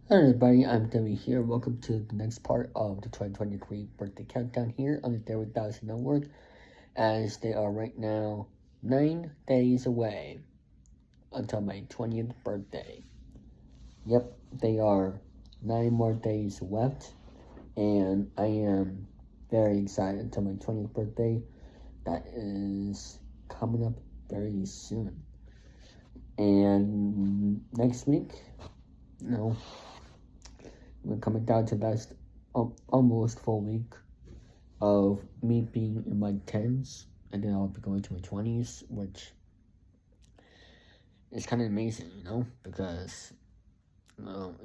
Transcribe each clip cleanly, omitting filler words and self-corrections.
Hello everybody, I'm Debbie here. Welcome to the next part of the 2023 birthday countdown here on the David3000's network, as they are right now 9 days away until my 20th birthday. Yep, they are 9 more days left, and I am very excited until my 20th birthday. That is coming up very soon. And next week, we're coming down to last almost full week of me being in my 10s, and then I'll be going to my 20s, which is kind of amazing, because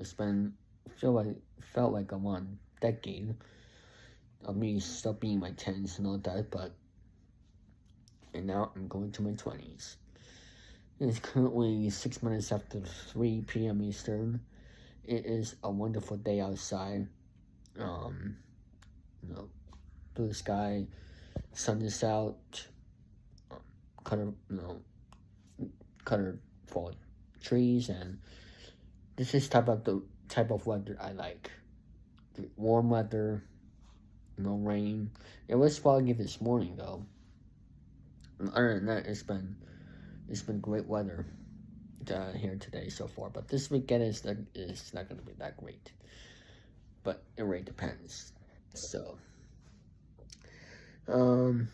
it's been felt like a one decade of me still being in my 10s and all that, and now I'm going to my 20s. It's currently 6 minutes after 3 p.m. Eastern. It is a wonderful day outside. Blue sky, sun is out, colorful trees, and this is the type of weather I like. Warm weather, no rain. It was foggy this morning though. Other than that, it's been great weather here today so far, but this weekend is not going to be that great, but it really depends. So and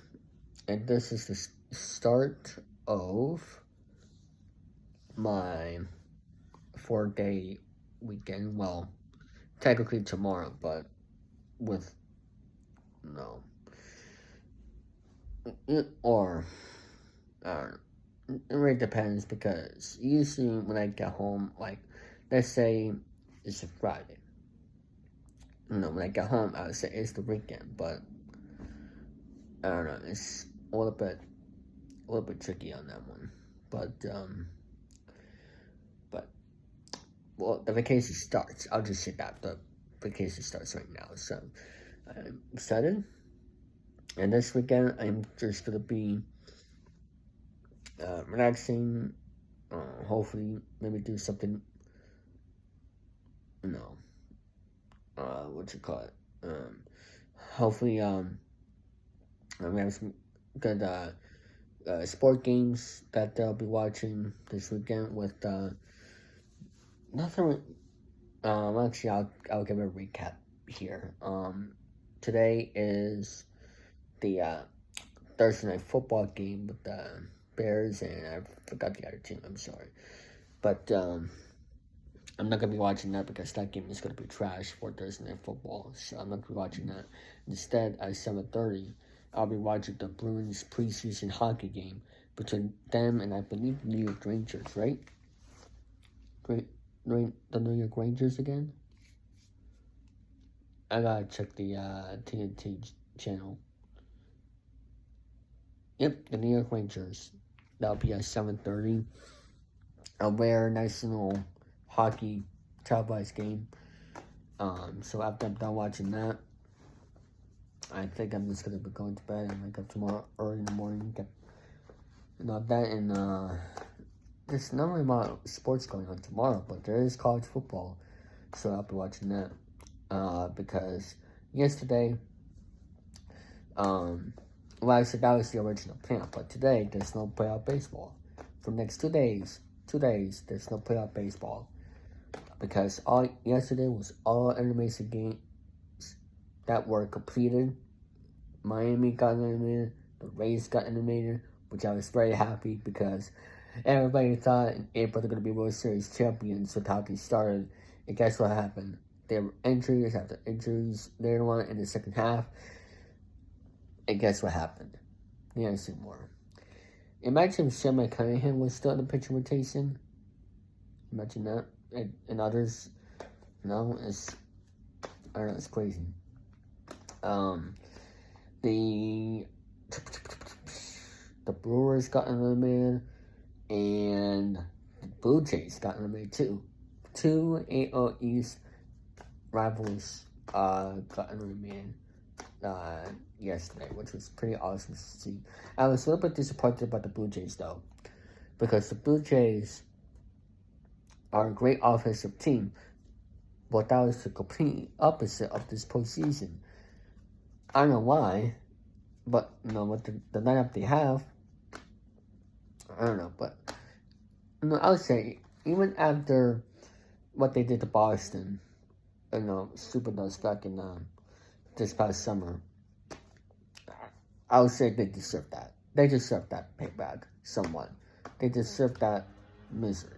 this is the start of my 4-day weekend. Well, technically tomorrow, but with or it really depends, because usually when I get home, like, let's say it's a Friday. When I get home, I would say it's the weekend, but I don't know. It's a little bit tricky on that one. But well, the vacation starts. I'll just say that the vacation starts right now. So I'm excited, and this weekend I'm just gonna be relaxing, hopefully maybe do something, hopefully we have some good sport games that I'll be watching this weekend with nothing. Actually, I'll give a recap here. Today is the Thursday night football game with the Bears, and I forgot the other team. I'm sorry, but I'm not gonna be watching that because that game is gonna be trash for Thursday night football. So I'm not gonna be watching that. Instead, at 7:30, I'll be watching the Bruins preseason hockey game between them and I believe the New York Rangers, right? The New York Rangers again. I gotta check the TNT channel. Yep, the New York Rangers. That'll be at 7:30. A rare national hockey televised game. So after I'm done watching that, I think I'm just gonna be going to bed and wake up tomorrow early in the morning. There's not really a lot of sports going on tomorrow, but there is college football, so I'll be watching that. Because yesterday, I said that was the original plan, but today there's no playoff baseball. For the next 2 days, there's no playoff baseball, because yesterday was all elimination games that were completed. Miami got eliminated, the Rays got eliminated, which I was very happy, because everybody thought in April they're going to be World Series champions with how they started. And guess what happened? There were injuries after injuries later on in the second half. And guess what happened? The answer more. Imagine if Sam Cunningham was still in the pitching rotation. Imagine that. And others. It's crazy. The Brewers got eliminated, and the Blue Jays got eliminated too. 2 AL East rivals got eliminated yesterday, which was pretty awesome to see. I was a little bit disappointed about the Blue Jays though, because the Blue Jays are a great offensive team, But that was the complete opposite of this postseason. I don't know why, but with the lineup they have, I don't know. But I would say even after what they did to Boston, Superdose back in this past summer, I would say they deserve that. They deserve that payback somewhat. They deserve that misery.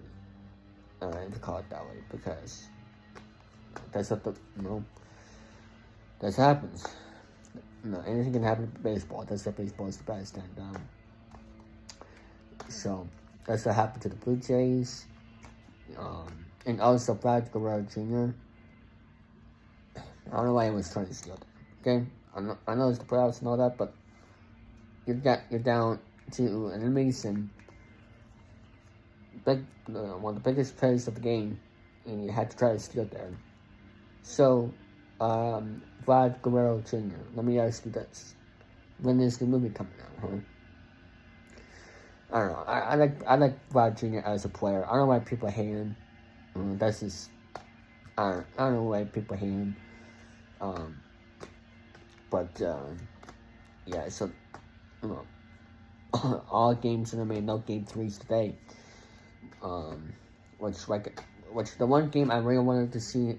To call it that way, because that's what that happens. Anything can happen in baseball. That's what baseball is the best. And so that's what happened to the Blue Jays. And also Vlad Guerrero Jr. I don't know why he was trying to steal that. Okay, I know it's the playoffs and all that, but you're down to an amazing one of the biggest players of the game, and you had to try to steal there. So, Vlad Guerrero Jr., let me ask you this. When is the movie coming out, huh? I don't know. I like Vlad Jr. as a player. I don't know why people hate him. That's just... I don't know why people hate him. Yeah, so... all games in the main, no game 3s today. Which the one game I really wanted to see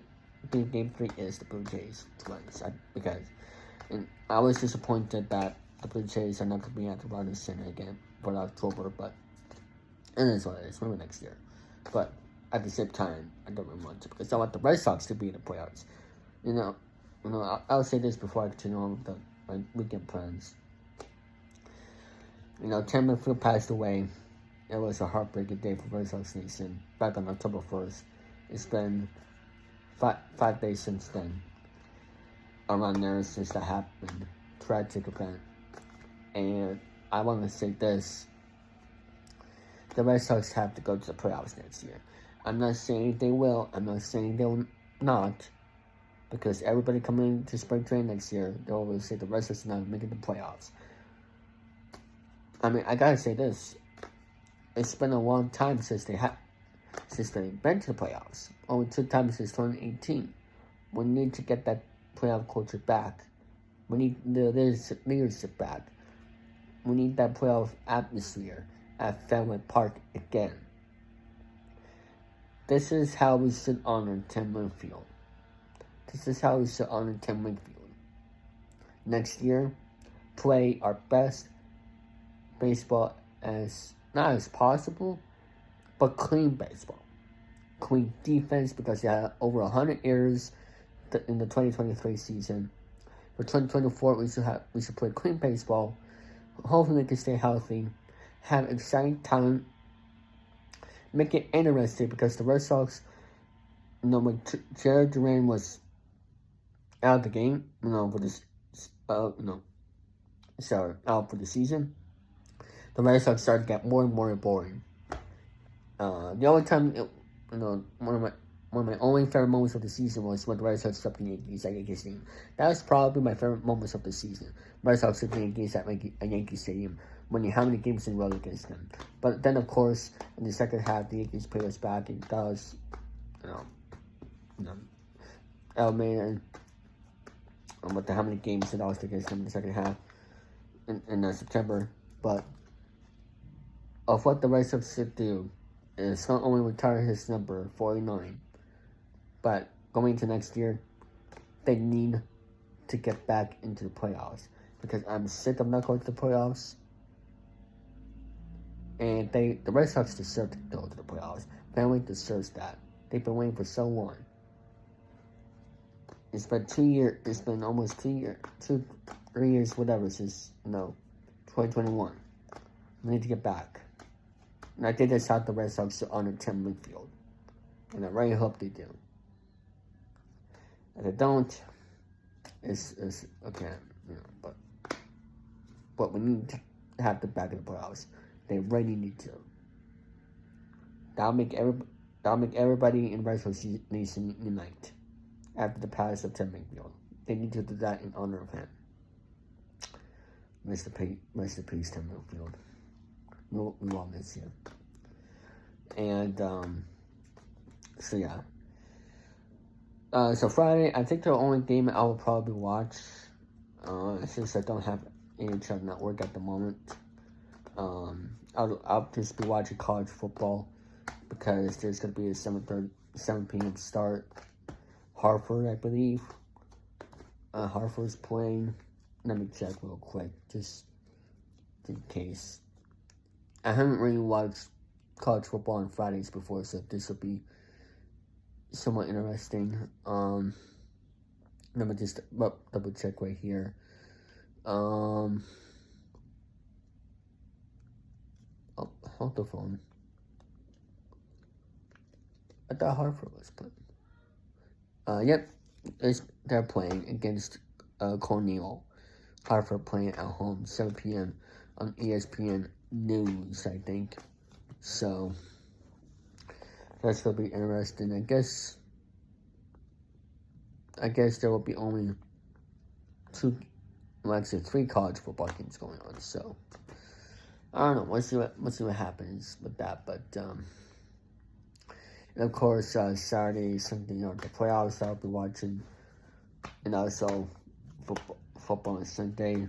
be game 3 is the Blue Jays Twins, because I was disappointed that the Blue Jays are not going to be at the Rogers Center again for October, but it is what it is. Maybe next year. But at the same time, I don't really want to, because I want the Red Sox to be in the playoffs. I'll say this before I continue on with my weekend plans. Tim McPhail passed away. It was a heartbreaking day for Red Sox Nation back on October 1st. It's been 5 days since then. Around there since that happened. Tragic event. And I want to say this. The Red Sox have to go to the playoffs next year. I'm not saying they will. I'm not saying they will not. Because everybody coming into spring training next year, they'll always say the Red Sox are not making the playoffs. I mean, I gotta say this. It's been a long time since they've been to the playoffs. Only 2 times since 2018. We need to get that playoff culture back. We need the leadership back. We need that playoff atmosphere at Fenway Park again. This is how we should honor Tim Winfield. This is how we should honor Tim Winfield. Next year, play our best baseball not as possible, but clean baseball. Clean defense, because they had over 100 errors in the 2023 season. For 2024, we should play clean baseball. Hopefully, they can stay healthy, have exciting talent, make it interesting, because the Red Sox, when Jared Duran was out of the game, for this, out for the season, the Red Sox started to get more and more boring. The only time, one of my only favorite moments of the season was when the Red Sox swept the Yankees at Yankee Stadium. That was probably my favorite moments of the season. Red Sox swept the Yankees at Yankee Stadium, winning how many games in a row against them. But then, of course, in the second half, the Yankees paid us back, and that was, Elman, with how many games they lost against them in the second half in September. But of what the Red Sox should do is not only retire his number 49, but going into next year, they need to get back into the playoffs, because I'm sick of not going to the playoffs. And the Red Sox deserve to go to the playoffs. Family deserves that. They've been waiting for so long. It's been 2 years. It's been almost 2 years, 3 years, whatever, since 2021. We need to get back. And I think that's how the Red Sox should honor Tim Winfield. And I really hope they do. If they don't, it's okay, but we need to have them back in the playoffs. They really need to. That'll make everybody in Red Sox Nation unite after the pass of Tim Winfield. They need to do that in honor of him. Rest in peace, Tim Winfield. We all miss you. And so yeah. So Friday, I think the only game I will probably watch, since I don't have NHL Network at the moment, I'll just be watching college football because there's gonna be a 7 p.m. start. Hartford, I believe. Hartford's playing. Let me check real quick, just in case. I haven't really watched college football on Fridays before, so this will be somewhat interesting. Let me just double check right here. Oh, hold the phone. I thought Hartford was playing. Yep, they're playing against Cornell. Hartford playing at home, 7 p.m. on ESPN News, I think. So that's gonna be interesting. I guess there will be only 3 college football games going on. So I don't know. We'll see what happens with that. But and of course Saturday, Sunday, the playoffs I'll be watching, and also football on Sunday.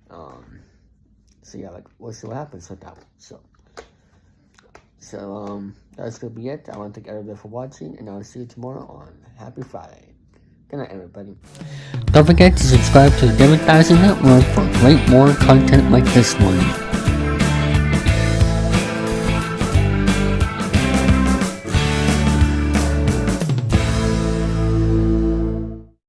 So yeah, we'll see what happens with that one. So that's gonna be it. I want to thank everybody for watching, and I'll see you tomorrow on Happy Friday. Good night, everybody. Don't forget to subscribe to the David3000 Network for great more content like this one.